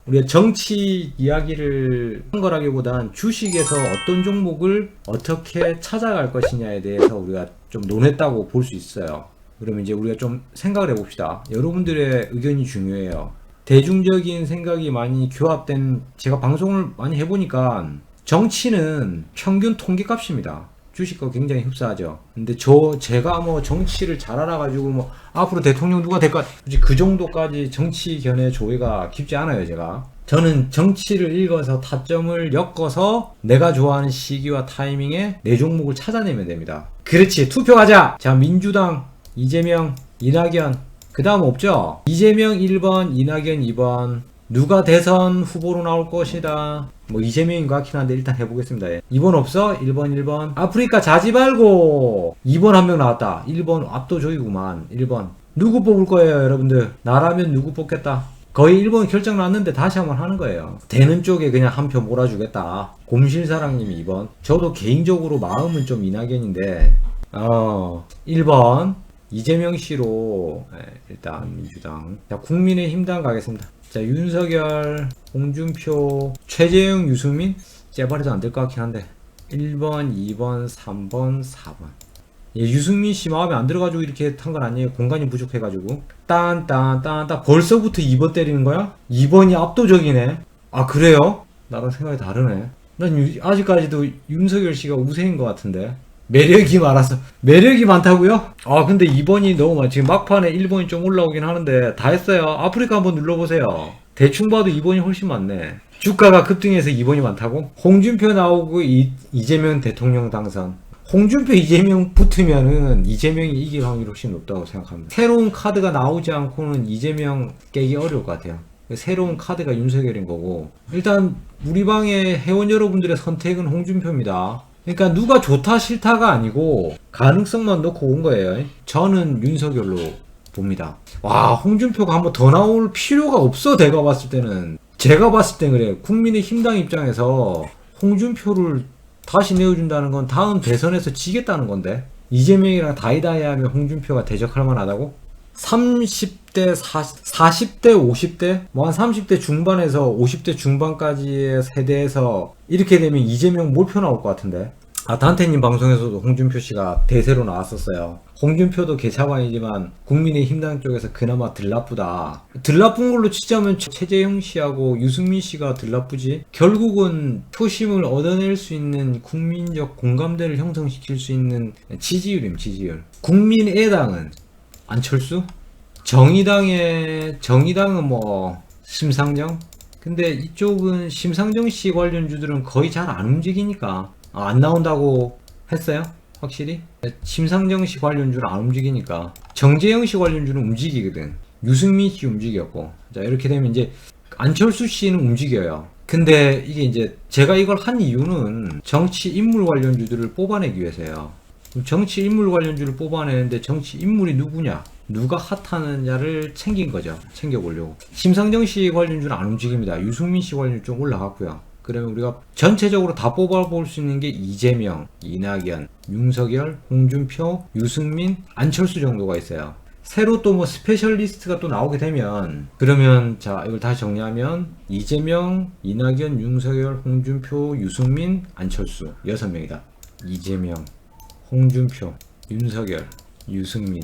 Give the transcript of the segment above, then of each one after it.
우리가 정치 이야기를 한 거라기보단 주식에서 어떤 종목을 어떻게 찾아갈 것이냐에 대해서 우리가 좀 논했다고 볼 수 있어요. 그러면 이제 우리가 좀 생각을 해봅시다. 여러분들의 의견이 중요해요. 대중적인 생각이 많이 규합된, 제가 방송을 많이 해보니까 정치는 평균 통계값입니다. 주식과 굉장히 흡사하죠. 근데 제가 뭐 정치를 잘 알아가지고 뭐 앞으로 대통령 누가 될까, 그 정도까지 정치 견해 조회가 깊지 않아요, 제가. 저는 정치를 읽어서 타점을 엮어서 내가 좋아하는 시기와 타이밍에 내 종목을 찾아내면 됩니다. 그렇지, 투표 가자! 자, 민주당, 이재명, 이낙연, 그 다음 없죠? 이재명 1번, 이낙연 2번. 누가 대선 후보로 나올 것이다. 뭐 이재명인 것 같긴 한데 일단 해보겠습니다. 예. 2번 없어? 1번 1번. 아프리카 자지 말고 2번 한 명 나왔다. 1번 압도적이구만. 1번. 누구 뽑을 거예요, 여러분들? 나라면 누구 뽑겠다. 거의 1번 결정 났는데 다시 한번 하는 거예요. 되는 쪽에 그냥 한 표 몰아주겠다. 곰실사랑님이 2번. 저도 개인적으로 마음은 좀 이낙연인데 1번 이재명 씨로 일단 민주당. 자, 국민의힘당 가겠습니다. 자, 윤석열, 홍준표, 최재형, 유승민? 제발해도 안 될 것 같긴 한데 1번, 2번, 3번, 4번. 예, 유승민 씨 마음에 안 들어가지고 이렇게 탄 건 아니에요. 공간이 부족해가지고. 벌써부터 2번 때리는 거야? 2번이 압도적이네. 아, 그래요? 나랑 생각이 다르네. 난 아직까지도 윤석열 씨가 우세인 것 같은데. 매력이 많아서. 매력이 많다고요? 아, 근데 2번이 너무 많아. 지금 막판에 1번이 좀 올라오긴 하는데 다 했어요. 아프리카 한번 눌러보세요. 대충 봐도 2번이 훨씬 많네. 주가가 급등해서 2번이 많다고? 홍준표 나오고 이재명 대통령 당선. 홍준표 이재명 붙으면은 이재명이 이길 확률이 훨씬 높다고 생각합니다. 새로운 카드가 나오지 않고는 이재명 깨기 어려울 것 같아요. 새로운 카드가 윤석열인 거고. 일단 우리 방의 회원 여러분들의 선택은 홍준표입니다. 그러니까 누가 좋다 싫다가 아니고 가능성만 놓고 온 거예요. 저는 윤석열로 봅니다. 와, 홍준표가 한번 더 나올 필요가 없어. 제가 봤을 때는 그래. 국민의힘당 입장에서 홍준표를 다시 내어준다는 건 다음 대선에서 지겠다는 건데, 이재명이랑 다이다이 하면 홍준표가 대적할 만하다고? 30대, 40대, 50대? 뭐 한 30대 중반에서 50대 중반까지의 세대에서 이렇게 되면 이재명 몰표 나올 것 같은데. 아, 단태님 방송에서도 홍준표 씨가 대세로 나왔었어요. 홍준표도 개차반이지만 국민의힘당 쪽에서 그나마 덜 나쁘다. 덜 나쁜 걸로 치자면 최재형 씨하고 유승민 씨가 덜 나쁘지. 결국은 표심을 얻어낼 수 있는 국민적 공감대를 형성시킬 수 있는 지지율. 국민의당은 안철수? 정의당은 뭐 심상정? 근데 이쪽은 심상정 씨 관련주들은 거의 잘 안 움직이니까. 안 나온다고 했어요? 확실히? 심상정 씨 관련주는 안 움직이니까. 정재영 씨 관련주는 움직이거든. 유승민 씨 움직였고. 자, 이렇게 되면 이제 안철수 씨는 움직여요. 근데 이게 이제 제가 이걸 한 이유는 정치 인물 관련주들을 뽑아내기 위해서요. 정치 인물 관련주를 뽑아내는데 정치 인물이 누구냐? 누가 핫하느냐를 챙긴 거죠. 챙겨보려고. 심상정 씨 관련주는 안 움직입니다. 유승민 씨 관련주 좀 올라갔고요. 그러면 우리가 전체적으로 다 뽑아볼 수 있는 게 이재명, 이낙연, 윤석열, 홍준표, 유승민, 안철수 정도가 있어요. 새로 또 뭐 스페셜리스트가 또 나오게 되면, 그러면 자, 이걸 다시 정리하면 이재명, 이낙연, 윤석열, 홍준표, 유승민, 안철수 6명이다. 이재명, 홍준표, 윤석열, 유승민,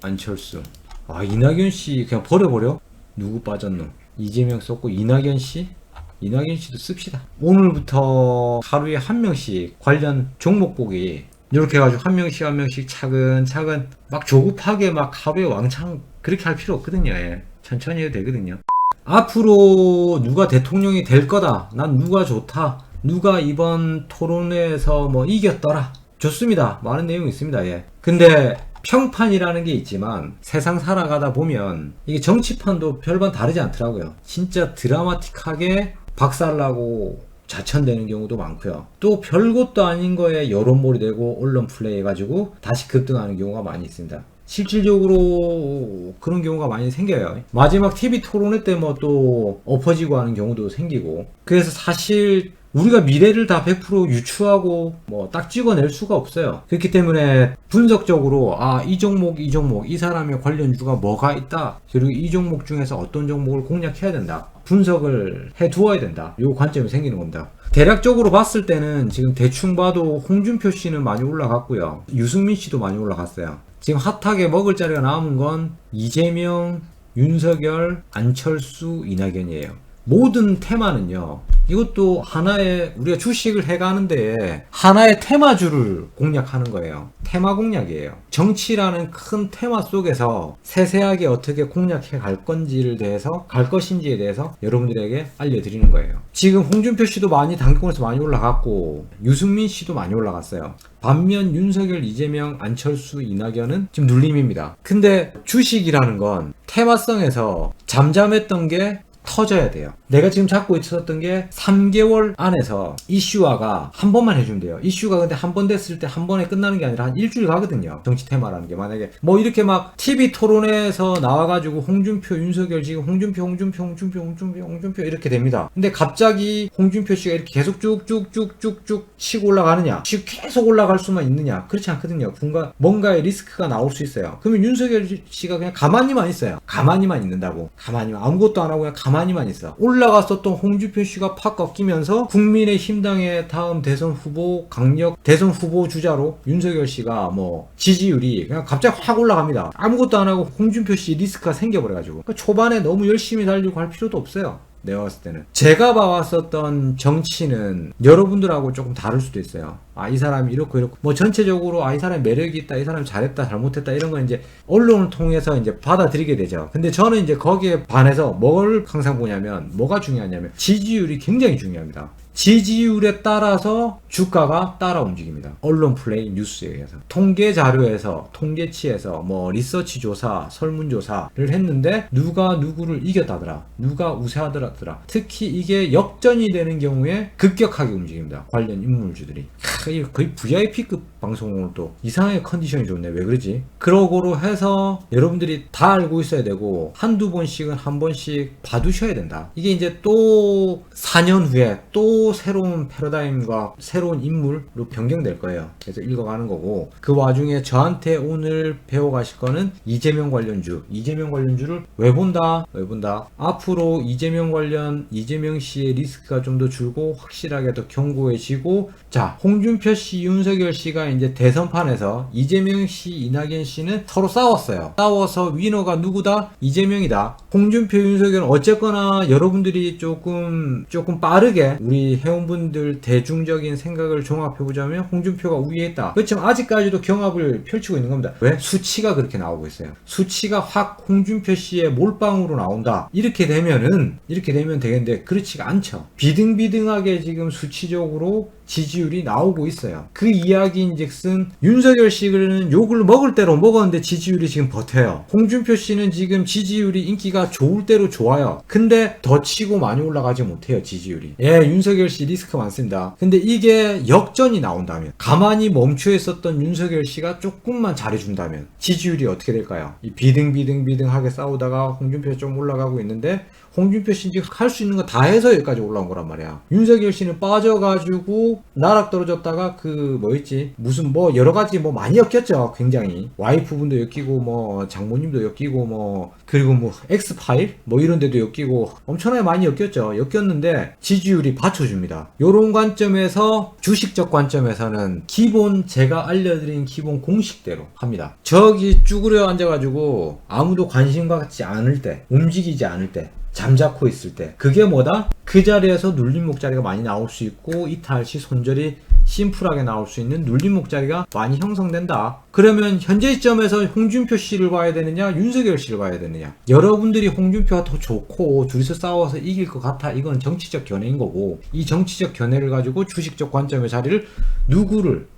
안철수. 아, 이낙연 씨 그냥 버려버려? 누구 빠졌노? 이재명 썼고 이낙연 씨도 씁시다. 오늘부터 하루에 한 명씩 관련 종목 보기 이렇게 해가지고 한 명씩 차근차근 막 조급하게 막 하루에 왕창 그렇게 할 필요 없거든요. 예. 천천히 해도 되거든요. 앞으로 누가 대통령이 될 거다. 난 누가 좋다. 누가 이번 토론회에서 뭐 이겼더라. 좋습니다. 많은 내용이 있습니다. 예. 근데 평판이라는 게 있지만 세상 살아가다 보면 이게 정치판도 별반 다르지 않더라고요. 진짜 드라마틱하게 박살나고 자천되는 경우도 많고요. 또 별것도 아닌 거에 여론몰이 되고 언론 플레이 해가지고 다시 급등하는 경우가 많이 있습니다. 실질적으로 그런 경우가 많이 생겨요. 마지막 TV 토론회 때 뭐 또 엎어지고 하는 경우도 생기고. 그래서 사실 우리가 미래를 다 100% 유추하고 뭐 딱 찍어낼 수가 없어요. 그렇기 때문에 분석적으로 이 종목 이 사람의 관련주가 뭐가 있다, 그리고 이 종목 중에서 어떤 종목을 공략해야 된다, 분석을 해 두어야 된다, 요 관점이 생기는 겁니다. 대략적으로 봤을 때는 지금 대충 봐도 홍준표 씨는 많이 올라갔고요, 유승민 씨도 많이 올라갔어요. 지금 핫하게 먹을 자리가 남은 건 이재명, 윤석열, 안철수, 이낙연이에요. 모든 테마는요, 이것도 하나의, 우리가 주식을 해가는데 하나의 테마주를 공략하는 거예요. 테마 공략이에요. 정치라는 큰 테마 속에서 세세하게 어떻게 공략해 갈 건지를 대해서, 갈 것인지에 대해서 여러분들에게 알려드리는 거예요. 지금 홍준표 씨도 많이 당권에서 많이 올라갔고 유승민 씨도 많이 올라갔어요. 반면 윤석열, 이재명, 안철수, 이낙연은 지금 눌림입니다. 근데 주식이라는 건 테마성에서 잠잠했던 게 터져야 돼요. 내가 지금 잡고 있었던 게 3개월 안에서 이슈화가 한 번만 해주면 돼요. 이슈가 근데 한 번 됐을 때 한 번에 끝나는 게 아니라 한 일주일 가거든요. 정치 테마라는 게. 만약에 뭐 이렇게 막 TV 토론에서 나와가지고 홍준표, 윤석열 지금 홍준표 이렇게 됩니다. 근데 갑자기 홍준표 씨가 이렇게 계속 쭉쭉쭉쭉쭉 치고 올라가느냐? 계속 올라갈 수만 있느냐? 그렇지 않거든요. 뭔가의 리스크가 나올 수 있어요. 그러면 윤석열 씨가 그냥 가만히만 있어요. 가만히만 있는다고. 가만히만. 아무것도 안 하고 그냥 가만히만 있어. 올라갔었던 홍준표 씨가 팍 꺾이면서 국민의힘당의 다음 대선 후보, 강력 대선 후보 주자로 윤석열 씨가 뭐 지지율이 그냥 갑자기 확 올라갑니다. 아무것도 안 하고 홍준표 씨 리스크가 생겨버려가지고. 그러니까 초반에 너무 열심히 달리고 할 필요도 없어요. 내가 봤을 때는. 제가 봐왔었던 정치는 여러분들하고 조금 다를 수도 있어요. 이 사람이 이렇고 뭐 전체적으로 이 사람이 매력이 있다, 이 사람이 잘했다, 잘못했다, 이런 건 이제 언론을 통해서 이제 받아들이게 되죠. 근데 저는 이제 거기에 반해서 뭘 항상 보냐면, 뭐가 중요하냐면 지지율이 굉장히 중요합니다. 지지율에 따라서 주가가 따라 움직입니다. 언론 플레이 뉴스에 의해서. 통계 자료에서, 통계치에서 뭐 리서치 조사, 설문조사를 했는데 누가 누구를 이겼다더라, 누가 우세하더라. 특히 이게 역전이 되는 경우에 급격하게 움직입니다. 관련 인물주들이. 거의 VIP급 방송을 또 이상하게 컨디션이 좋네. 왜 그러지? 그러고로 해서 여러분들이 다 알고 있어야 되고 한두 번씩은 한 번씩 봐두셔야 된다. 이게 이제 또 4년 후에 또 새로운 패러다임과 새로운 인물로 변경될 거예요. 그래서 읽어가는 거고, 그 와중에 저한테 오늘 배워가실 거는 이재명 관련주를 왜 본다? 앞으로 이재명 씨의 리스크가 좀 더 줄고 확실하게 더 견고해지고, 자, 홍준표 씨, 윤석열 씨가 이제 대선판에서 이재명 씨, 이낙연 씨는 서로 싸웠어요. 싸워서 위너가 누구다? 이재명이다. 홍준표, 윤석열은 어쨌거나 여러분들이 조금 빠르게 우리 회원분들 대중적인 생각을 종합해보자면 홍준표가 우위에 있다. 그렇지만 아직까지도 경합을 펼치고 있는 겁니다. 왜? 수치가 그렇게 나오고 있어요. 수치가 확 홍준표 씨의 몰빵으로 나온다. 이렇게 되면 되겠는데 그렇지가 않죠. 비등비등하게 지금 수치적으로 지지율이 나오고 있어요. 그 이야기인즉슨 윤석열 씨는 욕을 먹을 대로 먹었는데 지지율이 지금 버텨요. 홍준표 씨는 지금 지지율이 인기가 좋을 대로 좋아요. 근데 더 치고 많이 올라가지 못해요. 지지율이. 윤석열 씨 리스크 많습니다. 근데 이게 역전이 나온다면, 가만히 멈춰 있었던 윤석열 씨가 조금만 잘해준다면 지지율이 어떻게 될까요? 이 비등비등하게 싸우다가 홍준표 좀 올라가고 있는데, 홍준표 씨는 할 수 있는 거 다 해서 여기까지 올라온 거란 말이야. 윤석열 씨는 빠져가지고 나락 떨어졌다가 무슨 여러 가지 많이 엮였죠. 굉장히 와이프분도 엮이고 장모님도 엮이고 그리고 엑스파일 이런 데도 엮이고 엄청나게 많이 엮였는데 지지율이 받쳐줍니다. 요런 관점에서, 주식적 관점에서는 제가 알려드린 기본 공식대로 합니다. 저기 쭈그려 앉아가지고 아무도 관심 갖지 않을 때, 움직이지 않을 때, 잠자코 있을 때, 그게 뭐다? 그 자리에서 눌림목 자리가 많이 나올 수 있고, 이탈 시 손절이 심플하게 나올 수 있는 눌림목 자리가 많이 형성된다. 그러면 현재 시점에서 홍준표 씨를 봐야 되느냐, 윤석열 씨를 봐야 되느냐? 여러분들이 홍준표가 더 좋고 둘이서 싸워서 이길 것 같아, 이건 정치적 견해인 거고, 이 정치적 견해를 가지고 주식적 관점의 자리를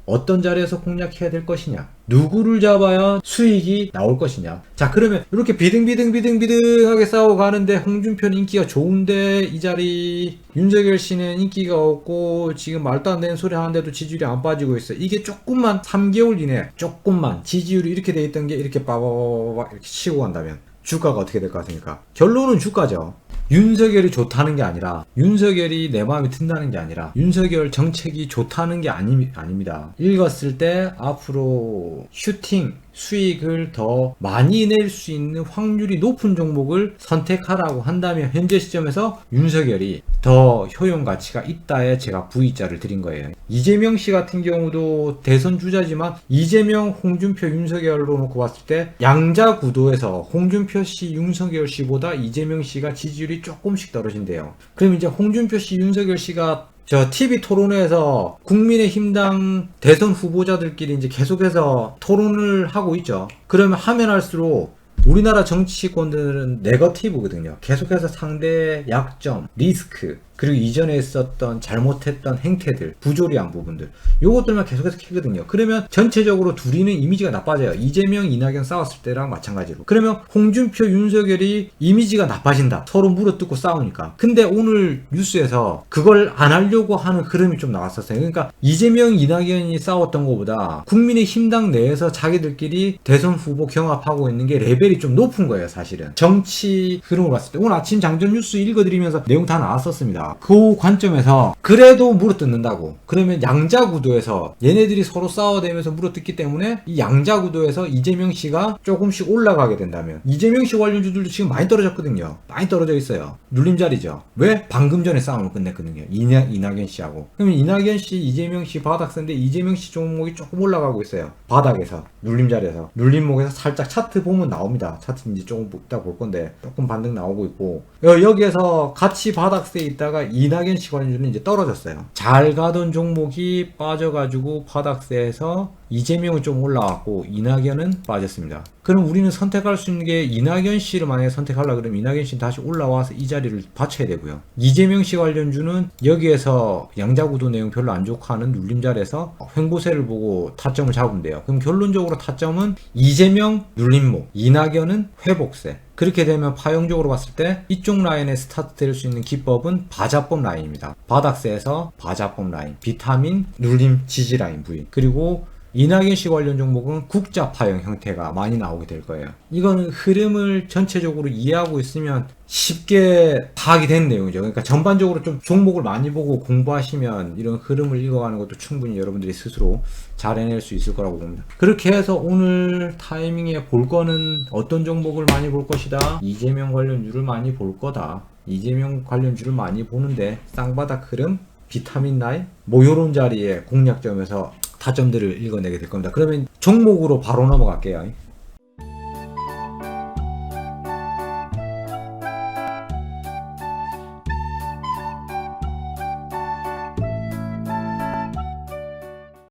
어떤 자리에서 공략해야 될 것이냐, 누구를 잡아야 수익이 나올 것이냐. 자, 그러면 이렇게 비등비등하게 싸워가는데 홍준표는 인기가 좋은데 이 자리, 윤석열 씨는 인기가 없고 지금 말도 안 되는 소리 하는데도 지지율이 안 빠지고 있어. 이게 조금만 3개월 이내 조금만 지지율이 이렇게 돼 있던 게 이렇게 빠바바바 이렇게 치고 간다면 주가가 어떻게 될 것 같습니까? 결론은 주가죠. 윤석열이 좋다는 게 아니라 윤석열이 내 마음에 든다는 게 아니라 윤석열 정책이 좋다는 게 아닙니다. 읽었을 때 앞으로 슈팅 수익을 더 많이 낼 수 있는 확률이 높은 종목을 선택하라고 한다면 현재 시점에서 윤석열이 더 효용 가치가 있다에 제가 V자를 드린 거예요. 이재명 씨 같은 경우도 대선 주자지만 이재명, 홍준표, 윤석열로 놓고 봤을 때 양자 구도에서 홍준표 씨, 윤석열 씨보다 이재명 씨가 지지율이 조금씩 떨어진대요. 그럼 이제 홍준표 씨, 윤석열 씨가 저 TV 토론회에서 국민의힘당 대선 후보자들끼리 이제 계속해서 토론을 하고 있죠. 그러면 하면 할수록 우리나라 정치권들은 네거티브거든요. 계속해서 상대의 약점, 리스크, 그리고 이전에 있었던 잘못했던 행태들, 부조리한 부분들, 요것들만 계속해서 캐거든요. 그러면 전체적으로 둘이는 이미지가 나빠져요. 이재명, 이낙연 싸웠을 때랑 마찬가지로. 그러면 홍준표, 윤석열이 이미지가 나빠진다. 서로 물어뜯고 싸우니까. 근데 오늘 뉴스에서 그걸 안 하려고 하는 흐름이 좀 나왔었어요. 그러니까 이재명, 이낙연이 싸웠던 것보다 국민의힘당 내에서 자기들끼리 대선 후보 경합하고 있는 게 레벨이 좀 높은 거예요, 사실은. 정치 흐름을 봤을 때. 오늘 아침 장전 뉴스 읽어드리면서 내용 다 나왔었습니다. 그 관점에서 그래도 물어뜯는다고. 그러면 양자 구도에서 얘네들이 서로 싸워대면서 물어뜯기 때문에 이 양자 구도에서 이재명 씨가 조금씩 올라가게 된다면 이재명 씨 관련주들도 지금 많이 떨어졌거든요. 많이 떨어져 있어요. 눌림자리죠. 왜? 방금 전에 싸움을 끝냈거든요. 이낙연 씨하고. 그러면 이낙연 씨, 이재명 씨 바닥세인데 이재명 씨 종목이 조금 올라가고 있어요. 바닥에서. 눌림자리에서. 눌림목에서 살짝 차트 보면 나옵니다. 차트 이제 조금 이따 볼 건데 조금 반등 나오고 있고 여기에서 같이 바닥세에 있다가 이낙연 씨 관련주는 이제 떨어졌어요. 잘 가던 종목이 빠져가지고 바닥세에서 이재명은 좀 올라왔고 이낙연은 빠졌습니다. 그럼 우리는 선택할 수 있는 게 이낙연 씨를 만약에 선택하려고 그러면 이낙연 씨는 다시 올라와서 이 자리를 받쳐야 되고요. 이재명 씨 관련주는 여기에서 양자구도 내용 별로 안 좋고 하는 눌림자리에서 횡보세를 보고 타점을 잡으면 돼요. 그럼 결론적으로 타점은 이재명 눌림목, 이낙연은 회복세. 그렇게 되면 파형적으로 봤을 때 이쪽 라인에 스타트 될 수 있는 기법은 바자법 라인입니다. 바닥세에서 바자법 라인, 비타민, 눌림, 지지 라인 부위. 그리고 이낙연 씨 관련 종목은 국자 파형 형태가 많이 나오게 될 거예요. 이거는 흐름을 전체적으로 이해하고 있으면 쉽게 파악이 되는 내용이죠. 그러니까 전반적으로 좀 종목을 많이 보고 공부하시면 이런 흐름을 읽어가는 것도 충분히 여러분들이 스스로 잘 해낼 수 있을 거라고 봅니다. 그렇게 해서 오늘 타이밍에 볼 거는 어떤 종목을 많이 볼 것이다. 이재명 관련주를 많이 볼 거다. 이재명 관련주를 많이 보는데 쌍바닥 흐름, 비타민 라인 뭐 요런 자리에 공략점에서 타점들을 읽어내게 될 겁니다. 그러면 종목으로 바로 넘어갈게요.